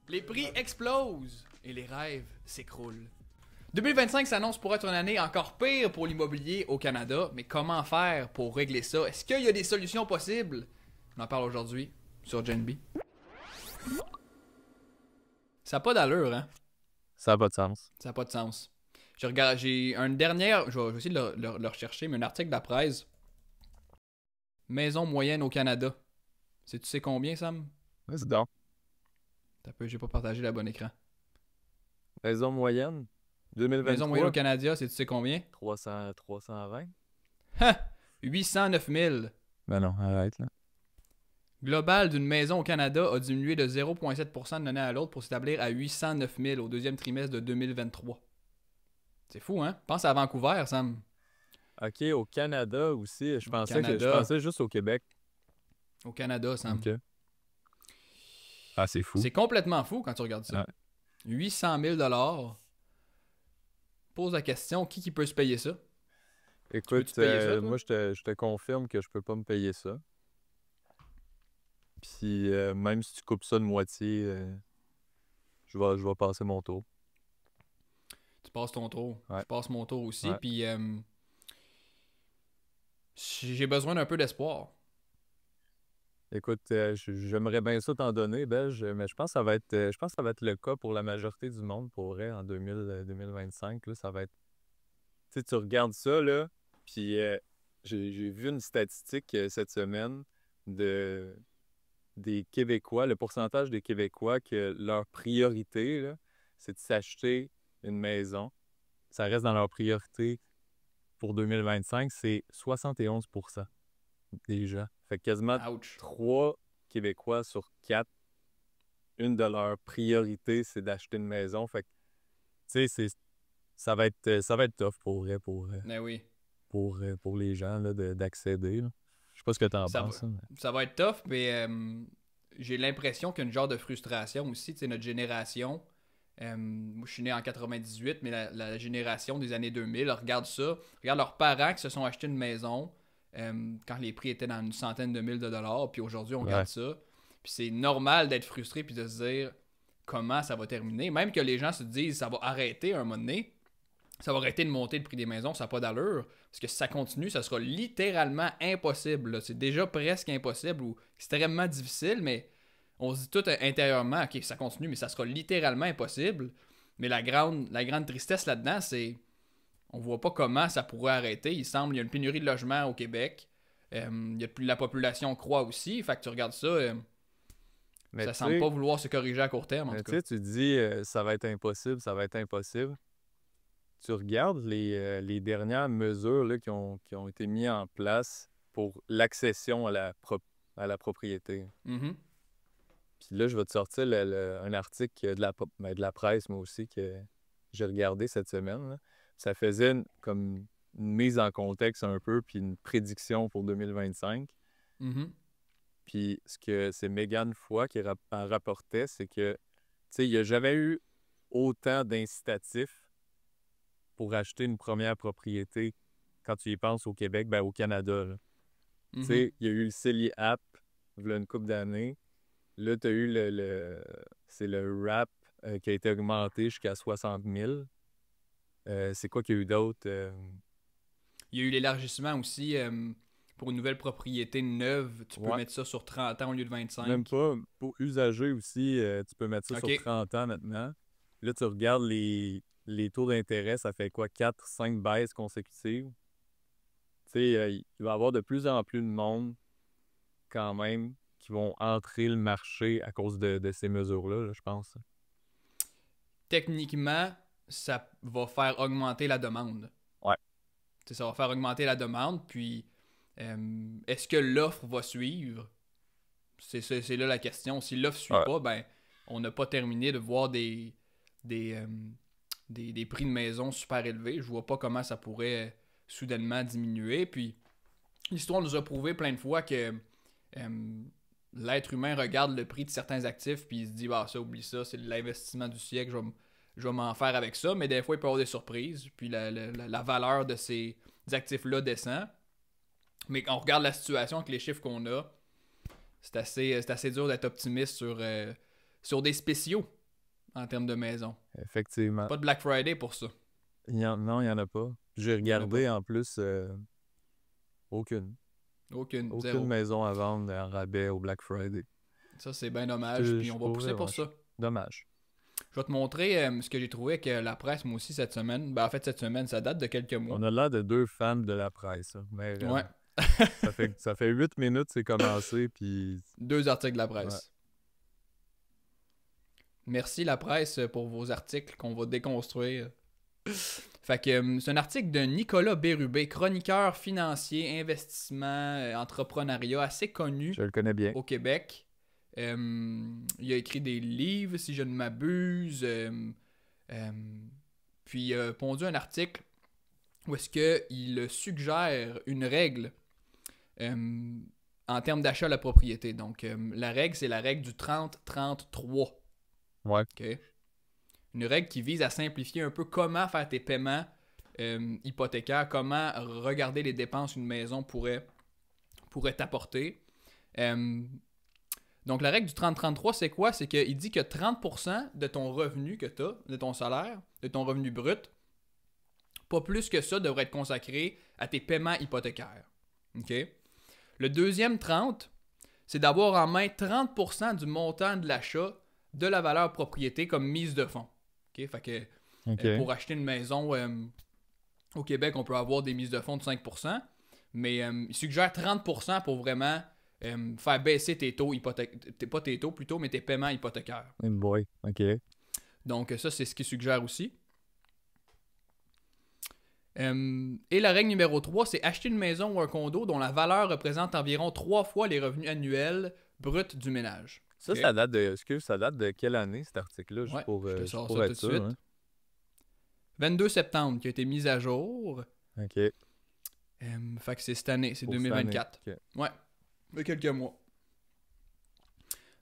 Les prix explosent et les rêves s'écroulent. 2025 s'annonce pour être une année encore pire pour l'immobilier au Canada, mais comment faire pour régler ça? Est-ce qu'il y a des solutions possibles? On en parle aujourd'hui sur GenB. Ça n'a pas d'allure, hein? Ça n'a pas de sens. Ça n'a pas de sens. J'ai une dernière, je vais essayer de le rechercher, mais un article de la presse. Maison moyenne au Canada. Tu sais combien, Sam? Vas-y donc. T'as peu, j'ai pas partagé la bonne écran. Raison moyenne, Maison moyenne au 2023, Canada, tu sais combien? 320. Ha! 809 000. Ben non, arrête là. Global d'une maison au Canada a diminué de 0,7% d'une année à l'autre pour s'établir à 809 000 au deuxième trimestre de 2023. C'est fou, hein? Pense à Vancouver, Sam. Ok, au Canada aussi, je Canada. pensais juste au Québec. Au Canada, Sam. Ok. Ah, c'est fou. C'est complètement fou quand tu regardes ça. Ouais. 800 000 Pose la question, qui peut se payer ça? Écoute, peux-tu te payer ça, toi? moi, je te confirme que je peux pas me payer ça. Puis, même si tu coupes ça de moitié, je vais passer mon tour. Tu passes ton tour. Ouais. Je passe mon tour aussi. Ouais. Puis j'ai besoin d'un peu d'espoir. Écoute, j'aimerais bien ça t'en donner, Belge, mais je pense que ça va être, le cas pour la majorité du monde, pour vrai, en 2025. Là, ça va être. Tu sais, tu regardes ça, là, puis j'ai vu une statistique cette semaine des Québécois, le pourcentage des Québécois que leur priorité, là, c'est de s'acheter une maison. Ça reste dans leur priorité pour 2025, c'est 71% des gens. Fait que quasiment Ouch. 3 Québécois sur 4, une de leurs priorités, c'est d'acheter une maison. Fait que, tu sais, ça va être tough pour vrai, Mais oui. pour les gens là, d'accéder. Là. Je sais pas ce que t'en Ça va, penses. Mais... ça va être tough, mais j'ai l'impression qu'il y a une genre de frustration aussi. Tu sais, notre génération. Moi, je suis né en 98, mais la génération des années 2000, regarde ça. Regarde leurs parents qui se sont achetés une maison quand les prix étaient dans une centaine de mille de dollars. Puis aujourd'hui, on regarde ça. Puis c'est normal d'être frustré puis de se dire comment ça va terminer. Même que les gens se disent ça va arrêter un moment donné. Ça va arrêter de monter le prix des maisons, ça n'a pas d'allure. Parce que si ça continue, ça sera littéralement impossible. Là. C'est déjà presque impossible ou extrêmement difficile, mais on se dit tout intérieurement, ok, ça continue, mais ça sera littéralement impossible. Mais la grande tristesse là-dedans, c'est on voit pas comment ça pourrait arrêter. Il semble qu'il y a une pénurie de logements au Québec. La population croît aussi. Fait que tu regardes ça, Mais ça tu semble sais- pas vouloir se corriger à court terme, en mais tout tu cas. sais, tu dis ça va être impossible, ça va être impossible. Tu regardes les dernières mesures là, qui ont été mises en place pour l'accession à la propriété. Mhm. Puis là, je vais te sortir un article de la presse, moi aussi, que j'ai regardé cette semaine. Là. Ça faisait comme une mise en contexte un peu, puis une prédiction pour 2025. Mhm. Puis ce que c'est Megan Foy qui en rapportait, c'est que, tu sais, il n'y a jamais eu autant d'incitatifs pour acheter une première propriété quand tu y penses au Québec, ben au Canada. Là. Tu Mhm. sais, il y a eu le Silly App, il y a une couple d'années. Là, tu as eu c'est le RAP qui a été augmenté jusqu'à 60 000. C'est quoi qu'il y a eu d'autre? Il y a eu l'élargissement aussi pour une nouvelle propriété neuve. Tu peux Ouais, mettre ça sur 30 ans au lieu de 25. même pas. Pour usagers aussi, tu peux mettre ça sur OK. 30 ans maintenant. Là, tu regardes les taux d'intérêt, ça fait quoi? 4-5 baisses consécutives. Tu sais, il va y avoir de plus en plus de monde, quand même, qui vont entrer le marché à cause de ces mesures-là, là, je pense. Techniquement, ça va faire augmenter la demande. Ouais. Tu sais, ça va faire augmenter la demande, puis est-ce que l'offre va suivre? C'est là la question. Si l'offre ne suit Ouais. pas, ben on n'a pas terminé de voir des, euh, des prix de maison super élevés. Je vois pas comment ça pourrait soudainement diminuer. Puis l'histoire nous a prouvé plein de fois que l'être humain regarde le prix de certains actifs puis il se dit bah ça oublie ça, c'est l'investissement du siècle, je vais m'en faire avec ça, mais des fois il peut y avoir des surprises, puis la valeur de ces actifs-là descend. Mais quand on regarde la situation avec les chiffres qu'on a, c'est assez dur d'être optimiste sur des spéciaux. en termes de maison. Effectivement. Pas de Black Friday pour ça. Non, il n'y en a pas. J'ai regardé en plus aucune. Aucune, Aucune zéro. maison à vendre en rabais au Black Friday. Ça, c'est bien dommage, puis on va pousser pour ça. Dommage. Je vais te montrer ce que j'ai trouvé avec la presse, moi aussi, cette semaine. Ben, en fait, cette semaine, ça date de quelques mois. On a l'air de deux fans de la presse. Hein. Mais, Ouais. ça fait 8 minutes c'est commencé, puis... 2 articles de la presse. Ouais. Merci la presse pour vos articles qu'on va déconstruire. Fait que c'est un article de Nicolas Bérubé, chroniqueur financier, investissement, entrepreneuriat, assez connu Je le connais bien. au Québec. Il a écrit des livres, si je ne m'abuse. Puis il a pondu un article où est-ce qu'il suggère une règle en termes d'achat à la propriété. Donc, la règle, c'est la règle du 30-33. Ouais. OK? Une règle qui vise à simplifier un peu comment faire tes paiements hypothécaires, comment regarder les dépenses qu'une maison pourrait t'apporter. Donc, la règle du 30-33, c'est quoi? C'est qu'il dit que 30% de ton revenu que tu as, de ton salaire, de ton revenu brut, pas plus que ça devrait être consacré à tes paiements hypothécaires. OK? Le deuxième 30, c'est d'avoir en main 30% du montant de l'achat de la valeur propriété comme mise de fonds. OK? Fait que pour acheter une maison au Québec, on peut avoir des mises de fonds de 5%, mais il suggère 30% pour vraiment faire baisser tes taux hypothécaires. Pas tes taux plutôt, mais tes paiements hypothécaires. Oh boy, OK. Donc ça, c'est ce qu'il suggère aussi. Et la règle numéro 3, c'est acheter une maison ou un condo dont la valeur représente environ 3 fois les revenus annuels bruts du ménage. Ça, Okay? ça date de quelle année, cet article-là? Ouais, pour, je te sors pour ça être tout de suite. hein? 22 septembre, qui a été mis à jour. OK. Fait que c'est cette année, c'est Pour 2024. cette année. Ouais, il y a quelques mois.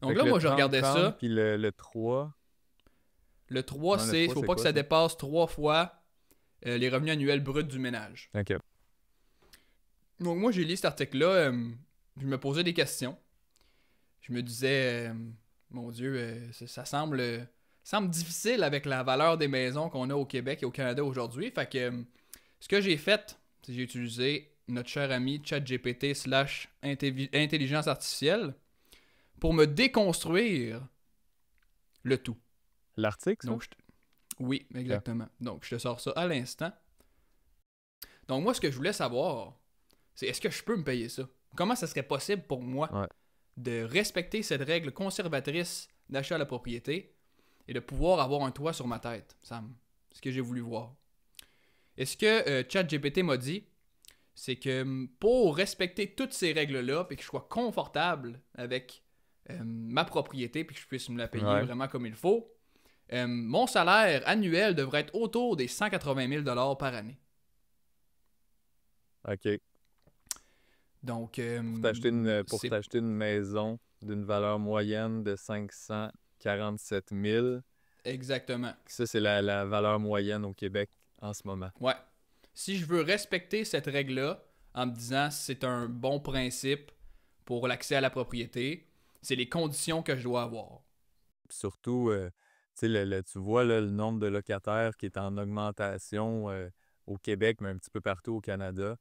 Donc Fait là, que moi, le je regardais 30, ça. Puis le 3... Le 3, Non, le c'est, 3, faut c'est pas quoi, que ça ça? dépasse 3 fois les revenus annuels bruts du ménage. OK. Donc moi, j'ai lu cet article-là, je me posais des questions. Je me disais, mon Dieu, ça semble difficile avec la valeur des maisons qu'on a au Québec et au Canada aujourd'hui. Fait que ce que j'ai fait, c'est que j'ai utilisé notre cher ami ChatGPT / intelligence artificielle pour me déconstruire le tout. L'article, ça? Donc, oui, exactement. Donc, je te sors ça à l'instant. Donc, moi, ce que je voulais savoir, c'est est-ce que je peux me payer ça? Comment ça serait possible pour moi de respecter cette règle conservatrice d'achat à la propriété et de pouvoir avoir un toit sur ma tête, Sam? C'est ce que j'ai voulu voir. Et ce que ChatGPT m'a dit, c'est que pour respecter toutes ces règles-là et que je sois confortable avec ma propriété et que je puisse me la payer vraiment comme il faut, mon salaire annuel devrait être autour des 180 000 $ par année. OK. Donc, pour t'acheter une maison d'une valeur moyenne de 547 000. Exactement. Ça, c'est la valeur moyenne au Québec en ce moment. Ouais. Si je veux respecter cette règle-là, en me disant c'est un bon principe pour l'accès à la propriété, c'est les conditions que je dois avoir. Surtout, tu sais, tu vois là, le nombre de locataires qui est en augmentation au Québec, mais un petit peu partout au Canada.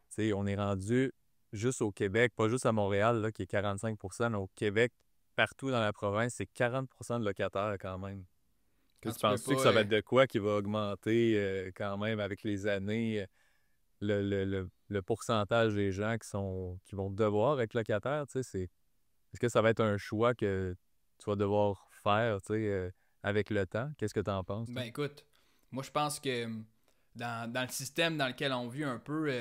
Tu sais, on est rendu juste au Québec, pas juste à Montréal, là, qui est 45%, mais au Québec, partout dans la province, c'est 40% de locataires quand même. Tu penses-tu que ça va être de quoi qui va augmenter quand même avec les années, le pourcentage des gens qui vont devoir être locataires, tu sais, est-ce que ça va être un choix que tu vas devoir faire, tu sais, avec le temps? Qu'est-ce que tu en penses? Ben écoute, moi je pense que dans le système dans lequel on vit un peu,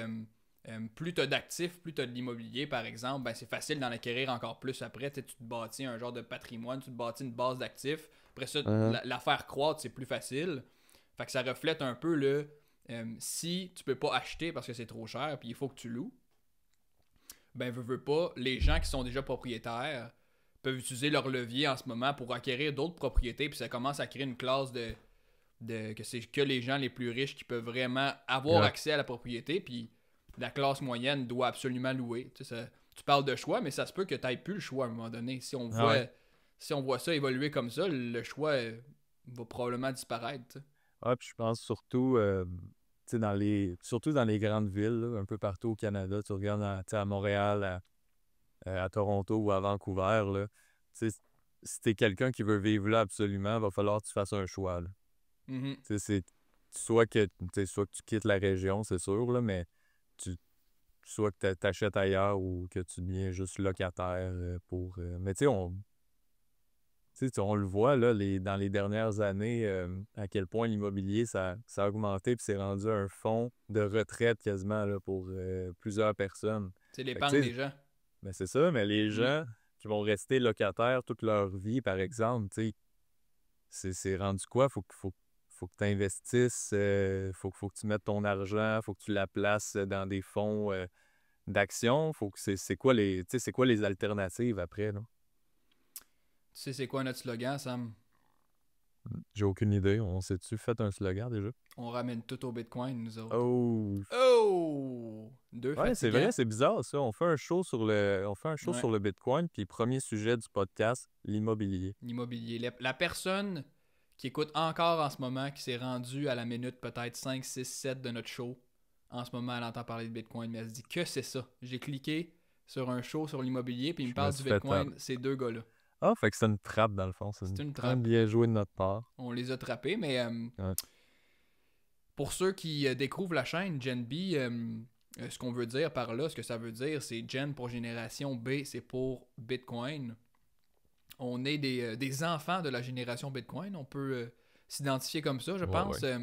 plus tu as d'actifs, plus tu as de l'immobilier, par exemple, ben c'est facile d'en acquérir encore plus après. Tu te bâtis un genre de patrimoine, tu te bâtis une base d'actifs. Après ça, la faire croître, c'est plus facile. Fait que ça reflète un peu le si tu peux pas acheter parce que c'est trop cher puis il faut que tu loues, ben veux pas, les gens qui sont déjà propriétaires peuvent utiliser leur levier en ce moment pour acquérir d'autres propriétés, puis ça commence à créer une classe que c'est que les gens les plus riches qui peuvent vraiment avoir accès à la propriété, puis la classe moyenne doit absolument louer. Tu sais, tu parles de choix, mais ça se peut que tu n'aies plus le choix à un moment donné. Si on voit ça évoluer comme ça, le choix va probablement disparaître. T'sais. Ah, puis je pense surtout, tu sais, surtout dans les grandes villes, là, un peu partout au Canada, tu regardes tu sais, à Montréal, à Toronto ou à Vancouver, là, tu sais, si t'es quelqu'un qui veut vivre là absolument, va falloir que tu fasses un choix, là. Mhm. Tu sais, c'est soit que tu quittes la région, c'est sûr, là, mais tu, soit que t'achètes ailleurs ou que tu deviens juste locataire mais tu sais, on le voit là, dans les dernières années, à quel point l'immobilier, ça a augmenté puis c'est rendu un fonds de retraite quasiment là, pour plusieurs personnes. C'est Fait que, l'épargne tu sais, des gens. ben, c'est ça, mais les Mhm. gens qui vont rester locataires toute leur vie, par exemple, tu sais, c'est rendu quoi? Faut que tu investisses, faut que tu mettes ton argent, faut que tu la places dans des fonds d'action. Faut que c'est quoi tu sais, c'est quoi les alternatives après, là? Tu sais c'est quoi notre slogan, Sam? J'ai aucune idée. On s'est-tu fait un slogan déjà? On ramène tout au Bitcoin, nous autres. Oh! Oh! Deux Ouais, c'est fatigants. vrai, c'est bizarre ça. Ouais. On fait un show sur le Bitcoin, puis premier sujet du podcast, l'immobilier. L'immobilier. La personne qui écoute encore en ce moment, qui s'est rendue à la minute peut-être 5, 6, 7 de notre show, en ce moment, elle entend parler de Bitcoin, mais elle se dit que c'est ça. J'ai cliqué sur un show sur l'immobilier, puis il me Je me parle du suis fait Bitcoin, ces deux gars-là. Ah, fait que c'est une trappe dans le fond. C'est une Quand même trappe. bien joué de notre part. On les a trappés, mais Ouais. pour ceux qui découvrent la chaîne, Gen B, ce qu'on veut dire par là, ce que ça veut dire, c'est Gen pour génération, B c'est pour Bitcoin. On est des enfants de la génération Bitcoin, on peut s'identifier comme ça, je Ouais, pense. ouais.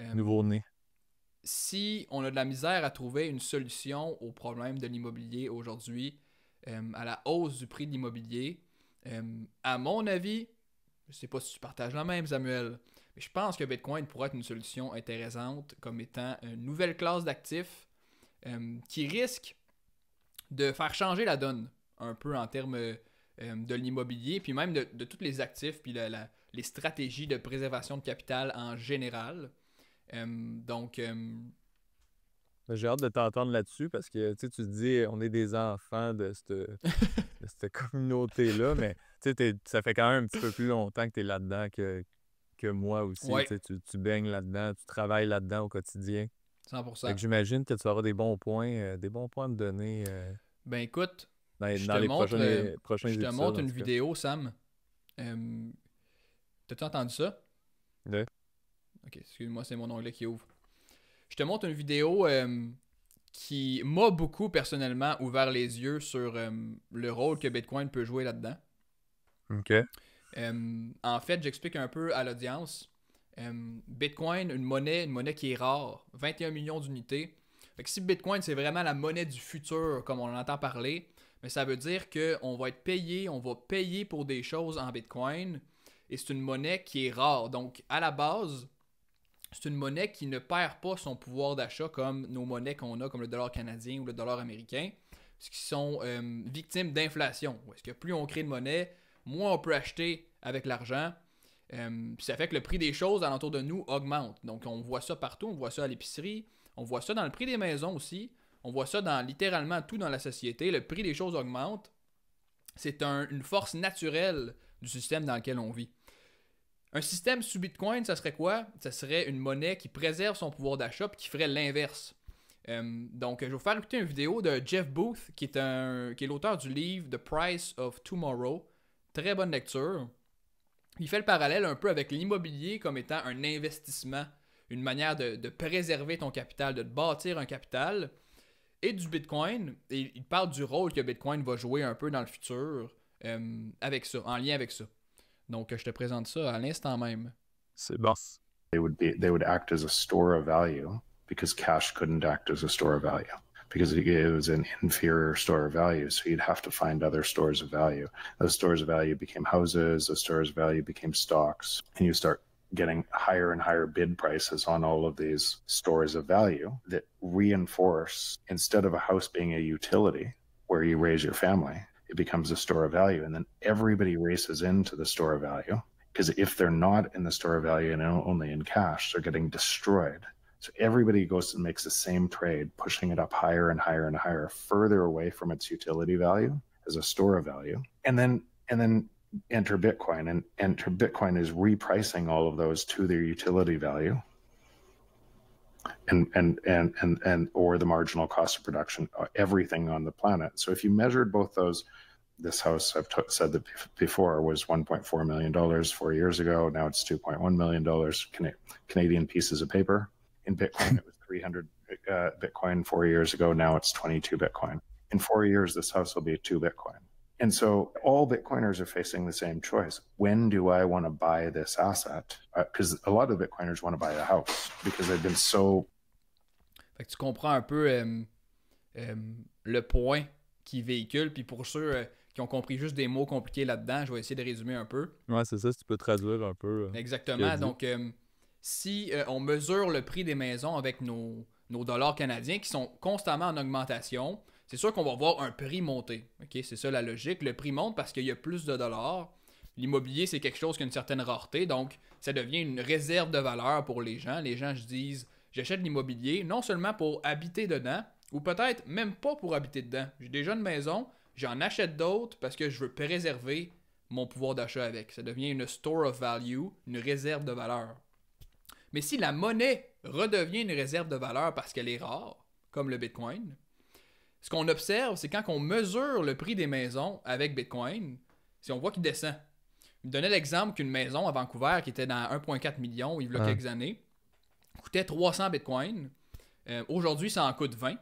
Euh, Nouveau-né. si on a de la misère à trouver une solution au problème de l'immobilier aujourd'hui, à la hausse du prix de l'immobilier, à mon avis, je sais pas si tu partages la même, Samuel, mais je pense que Bitcoin pourrait être une solution intéressante comme étant une nouvelle classe d'actifs qui risque de faire changer la donne un peu en termes de l'immobilier, puis même de tous les actifs, puis les stratégies de préservation de capital en général. Donc, Ben, j'ai hâte de t'entendre là-dessus parce que tu sais, tu te dis on est des enfants de cette communauté-là, mais tu sais, ça fait quand même un petit peu plus longtemps que tu es là-dedans que moi aussi. ouais, Tu sais, tu baignes là-dedans, tu travailles là-dedans au quotidien. Fait 100%. que j'imagine que tu auras des bons points à me donner Ben écoute, dans les prochains je te épisodes, montre en une tout cas. vidéo, Sam. Euh, T'as-tu entendu ça? Ouais. Ok, excuse-moi, c'est mon onglet qui ouvre. Je te montre une vidéo qui m'a beaucoup personnellement ouvert les yeux sur le rôle que Bitcoin peut jouer là-dedans. OK. En fait, j'explique un peu à l'audience. Bitcoin, une monnaie qui est rare, 21 millions d'unités. Fait que si Bitcoin, c'est vraiment la monnaie du futur, comme on en entend parler, mais ça veut dire qu'on va être payé, on va payer pour des choses en Bitcoin, et c'est une monnaie qui est rare. Donc, à la base, c'est une monnaie qui ne perd pas son pouvoir d'achat comme nos monnaies qu'on a, comme le dollar canadien ou le dollar américain, ce qui sont victimes d'inflation. Est-ce que plus on crée de monnaie, moins on peut acheter avec l'argent. Puis ça fait que le prix des choses alentour de nous augmente. Donc on voit ça partout, on voit ça à l'épicerie, on voit ça dans le prix des maisons aussi, on voit ça dans littéralement tout dans la société. Le prix des choses augmente. C'est une force naturelle du système dans lequel on vit. Un système sous Bitcoin, ça serait quoi? Ça serait une monnaie qui préserve son pouvoir d'achat et qui ferait l'inverse. Donc, je vais vous faire écouter une vidéo de Jeff Booth, qui est l'auteur du livre The Price of Tomorrow. Très bonne lecture. Il fait le parallèle un peu avec l'immobilier comme étant un investissement, une manière de préserver ton capital, de te bâtir un capital, et du Bitcoin. Et il parle du rôle que Bitcoin va jouer un peu dans le futur avec ça, en lien avec ça. Donc, je te présente ça à l'instant même. C'est bon. They would act as a store of value because cash couldn't act as a store of value because it was an inferior store of value. So you'd have to find other stores of value. Those stores of value became houses, those stores of value became stocks, and you start getting higher and higher bid prices on all of these stores of value that reinforce, instead of a house being a utility where you raise your family, it becomes a store of value. And then everybody races into the store of value because if they're not in the store of value and only in cash, they're getting destroyed. So everybody goes and makes the same trade, pushing it up higher and higher and higher, further away from its utility value as a store of value. And then enter Bitcoin, and enter Bitcoin is repricing all of those to their utility value and or the marginal cost of production, everything on the planet. So if you measured both those, this house, I've said that before, was $1.4 million 4 years ago. Now it's $2.1 million Canadian pieces of paper. In Bitcoin, it was 300 Bitcoin 4 years ago. Now it's 22 Bitcoin. In 4 years, this house will be 2 Bitcoin. And so all Bitcoiners are facing the same choice. When do I want to buy this asset? Because a lot of Bitcoiners want to buy a house because they've been so... Fait que tu comprends un peu le point qu'il véhicule. Puis pour ceux qui ont compris juste des mots compliqués là-dedans, je vais essayer de résumer un peu. Ouais, c'est ça, si tu peux traduire un peu. Exactement. Donc, si on mesure le prix des maisons avec nos dollars canadiens qui sont constamment en augmentation, c'est sûr qu'on va voir un prix monter. Okay? C'est ça la logique. Le prix monte parce qu'il y a plus de dollars. L'immobilier, c'est quelque chose qui a une certaine rareté. Donc, ça devient une réserve de valeur pour les gens. Les gens se disent, j'achète l'immobilier non seulement pour habiter dedans, ou peut-être même pas pour habiter dedans. J'ai déjà une maison, j'en achète d'autres parce que je veux préserver mon pouvoir d'achat avec. Ça devient une store of value, une réserve de valeur. Mais si la monnaie redevient une réserve de valeur parce qu'elle est rare, comme le Bitcoin, ce qu'on observe, c'est quand on mesure le prix des maisons avec Bitcoin, on voit qu'il descend. Il me donnait l'exemple qu'une maison à Vancouver qui était dans 1,4 million il y a quelques années coûtait 300 Bitcoin. Aujourd'hui, ça en coûte 20.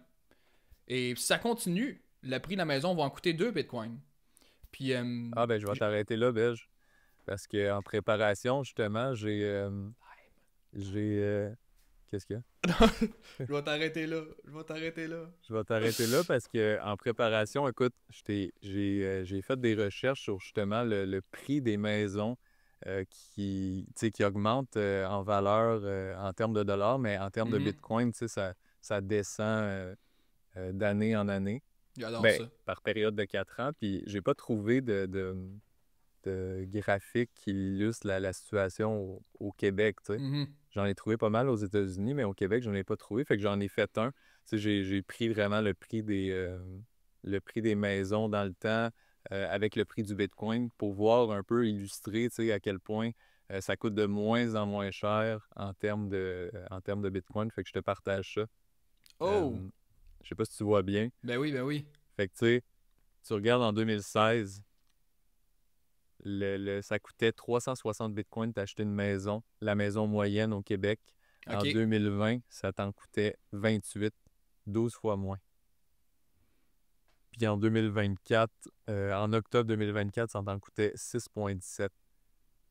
Et si ça continue, le prix de la maison va en coûter 2 Bitcoin. Puis, je vais t'arrêter là, Belge. Parce qu'en préparation, justement, j'ai... Qu'est-ce qu'il y a? Je vais t'arrêter là. Je vais t'arrêter là parce qu'en préparation, écoute, j'ai fait des recherches sur justement le prix des maisons qui augmente en valeur en termes de dollars, mais en termes de Bitcoin, ça descend d'année en année. J'adore ça. Par période de 4 ans. Puis j'ai pas trouvé de graphique qui illustre la situation au Québec, tu sais. J'en ai trouvé pas mal aux États-Unis, mais au Québec, j'en ai pas trouvé. Fait que j'en ai fait un. Tu sais, j'ai pris vraiment le prix des maisons dans le temps avec le prix du Bitcoin pour voir un peu illustrer, tu sais, à quel point ça coûte de moins en moins cher en termes de Bitcoin. Fait que je te partage ça. Je sais pas si tu vois bien. Ben oui. Fait que tu sais, tu regardes en 2016... ça coûtait 360 bitcoins d'acheter une maison, la maison moyenne au Québec. En 2020, ça t'en coûtait 28, 12 fois moins. Puis en 2024, en octobre 2024, ça t'en coûtait 6,17.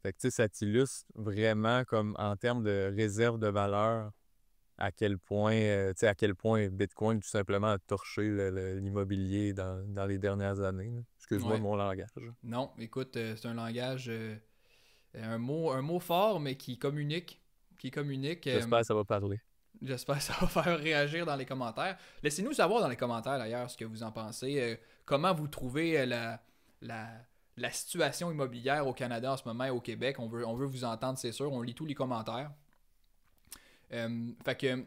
Fait que tu sais, ça t'illustre vraiment comme en termes de réserve de valeur à quel point Bitcoin tout simplement a torché l'immobilier dans les dernières années. Là. Excuse-moi de mon langage. Non, écoute, c'est un langage, un mot fort, mais qui communique. J'espère que ça va parler. J'espère que ça va faire réagir dans les commentaires. Laissez-nous savoir dans les commentaires d'ailleurs ce que vous en pensez. Comment vous trouvez la situation immobilière au Canada en ce moment et au Québec. On veut vous entendre, c'est sûr. On lit tous les commentaires. Fait que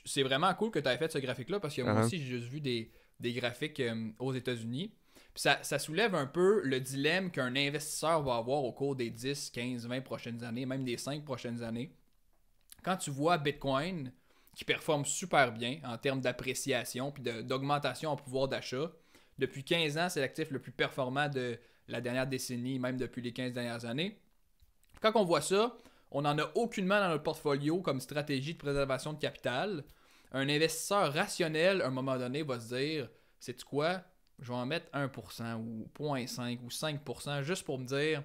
c'est vraiment cool que tu aies fait ce graphique-là parce que moi aussi, j'ai juste vu des graphiques aux États-Unis. Puis ça soulève un peu le dilemme qu'un investisseur va avoir au cours des 10, 15, 20 prochaines années, même des 5 prochaines années. Quand tu vois Bitcoin qui performe super bien en termes d'appréciation puis d'augmentation en pouvoir d'achat, depuis 15 ans, c'est l'actif le plus performant de la dernière décennie, même depuis les 15 dernières années. Quand on voit ça, on n'en a aucunement dans notre portfolio comme stratégie de préservation de capital. Un investisseur rationnel, à un moment donné, va se dire, sais-tu quoi, je vais en mettre 1% ou 0,5 ou 5% juste pour me dire,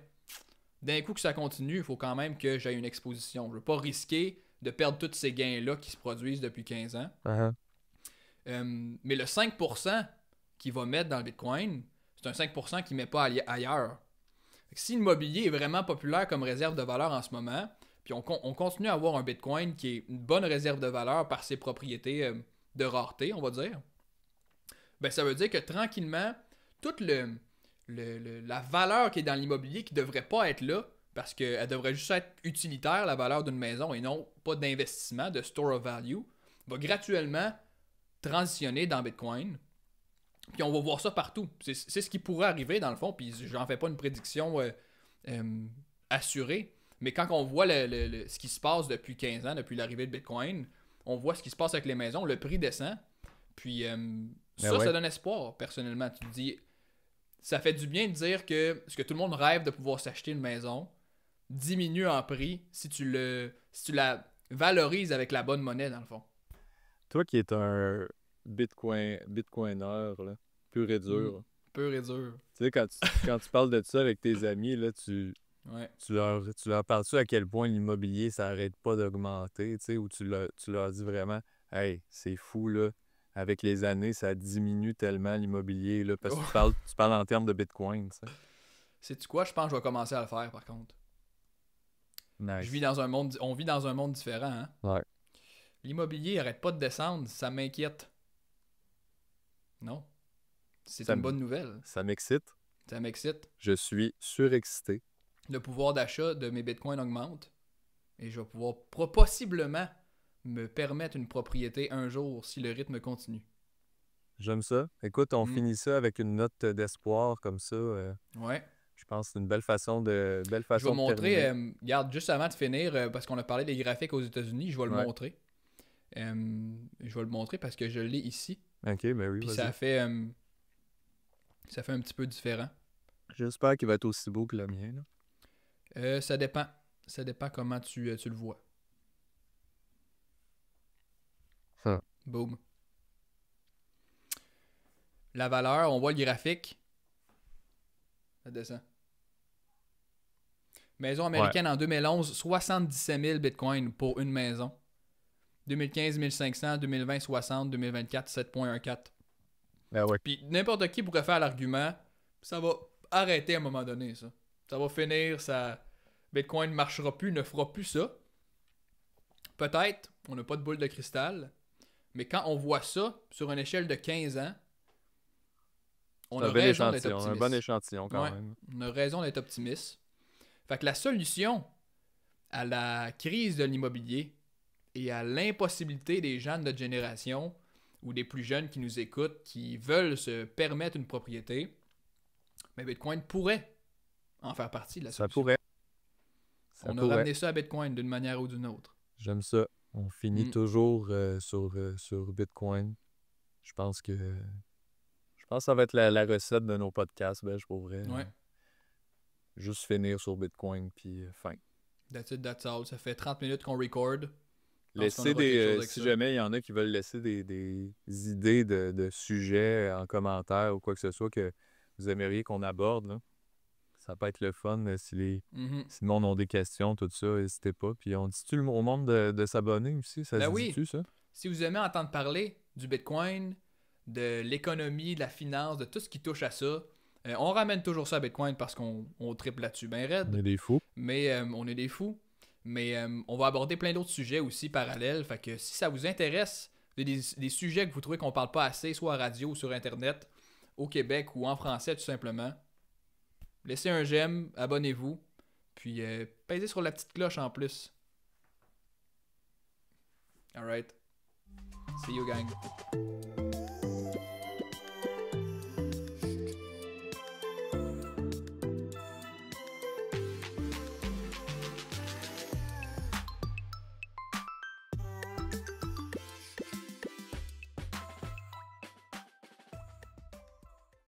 d'un coup que ça continue, il faut quand même que j'aie une exposition. Je ne veux pas risquer de perdre tous ces gains-là qui se produisent depuis 15 ans. Mais le 5% qu'il va mettre dans le Bitcoin, c'est un 5% qu'il ne met pas ailleurs. Si l'immobilier est vraiment populaire comme réserve de valeur en ce moment, puis on continue à avoir un Bitcoin qui est une bonne réserve de valeur par ses propriétés de rareté, on va dire, ben ça veut dire que tranquillement, toute la valeur qui est dans l'immobilier qui ne devrait pas être là, parce qu'elle devrait juste être utilitaire, la valeur d'une maison, et non pas d'investissement, de store of value, va graduellement transitionner dans Bitcoin. Puis on va voir ça partout. C'est ce qui pourrait arriver dans le fond, puis j'en fais pas une prédiction assuré. Mais quand on voit ce qui se passe depuis 15 ans, depuis l'arrivée de Bitcoin, on voit ce qui se passe avec les maisons, le prix descend. Puis ça donne espoir, personnellement. Tu te dis, ça fait du bien de dire que ce que tout le monde rêve de pouvoir s'acheter une maison diminue en prix si tu la valorises avec la bonne monnaie, dans le fond. Toi qui es un bitcoineur, là, pur et dur. Pur et dur. Tu sais, quand tu parles de ça avec tes amis, là, tu leur parles-tu à quel point l'immobilier, ça arrête pas d'augmenter, tu sais, ou tu leur dis vraiment, hey, c'est fou, là, avec les années, ça diminue tellement l'immobilier, là, parce que tu parles en termes de bitcoin, tu sais. Sais-tu quoi? Je pense que je vais commencer à le faire, par contre. Nice. On vit dans un monde différent, hein? Ouais. L'immobilier arrête pas de descendre, ça m'inquiète. Non. C'est une bonne nouvelle. Ça m'excite. Ça m'excite. Je suis surexcité. Le pouvoir d'achat de mes bitcoins augmente. Et je vais pouvoir possiblement me permettre une propriété un jour si le rythme continue. J'aime ça. Écoute, on finit ça avec une note d'espoir comme ça. Ouais. Je pense que c'est une belle façon de Je vais montrer, regarde, juste avant de finir, parce qu'on a parlé des graphiques aux États-Unis, je vais le montrer. Je vais le montrer parce que je l'ai ici. Ok, ben oui. Puis ça fait un petit peu différent. J'espère qu'il va être aussi beau que le mien, là. Ça dépend. Ça dépend comment tu le vois. Boom. La valeur, on voit le graphique. Ça descend. Maison américaine en 2011, 77 000 bitcoins pour une maison. 2015, 1500, 2020, 60, 2024, 7.14. Ah ouais. Puis n'importe qui pourrait faire l'argument, ça va arrêter à un moment donné, ça. Ça va finir, Bitcoin ne marchera plus, ne fera plus ça. Peut-être, on n'a pas de boule de cristal, mais quand on voit ça sur une échelle de 15 ans, on a raison d'être optimiste. Un bon échantillon quand même. On a raison d'être optimiste. Fait que la solution à la crise de l'immobilier et à l'impossibilité des gens de notre génération ou des plus jeunes qui nous écoutent, qui veulent se permettre une propriété, mais Bitcoin pourrait en faire partie de la solution. Ça pourrait. On a ramené ça à Bitcoin d'une manière ou d'une autre. J'aime ça. On finit toujours sur Bitcoin. Je pense que ça va être la recette de nos podcasts, je pour vrai. Ouais. Juste finir sur Bitcoin, puis fin. That's it, that's all. Ça fait 30 minutes qu'on record. Si jamais il y en a qui veulent laisser des idées de sujets en commentaire ou quoi que ce soit que vous aimeriez qu'on aborde, là, ça peut être le fun si le monde a des questions, tout ça, n'hésitez pas. Puis on dit-tu au monde de s'abonner aussi? Ça se dit-tu, ça? Si vous aimez entendre parler du Bitcoin, de l'économie, de la finance, de tout ce qui touche à ça, on ramène toujours ça à Bitcoin parce qu'on triple là-dessus bien raide. On est des fous. Mais on est des fous. Mais on va aborder plein d'autres sujets aussi parallèles. Fait que si ça vous intéresse, des sujets que vous trouvez qu'on parle pas assez, soit à radio ou sur Internet, au Québec ou en français tout simplement, laissez un j'aime, abonnez-vous, puis pèsez sur la petite cloche en plus. Alright. See you, gang.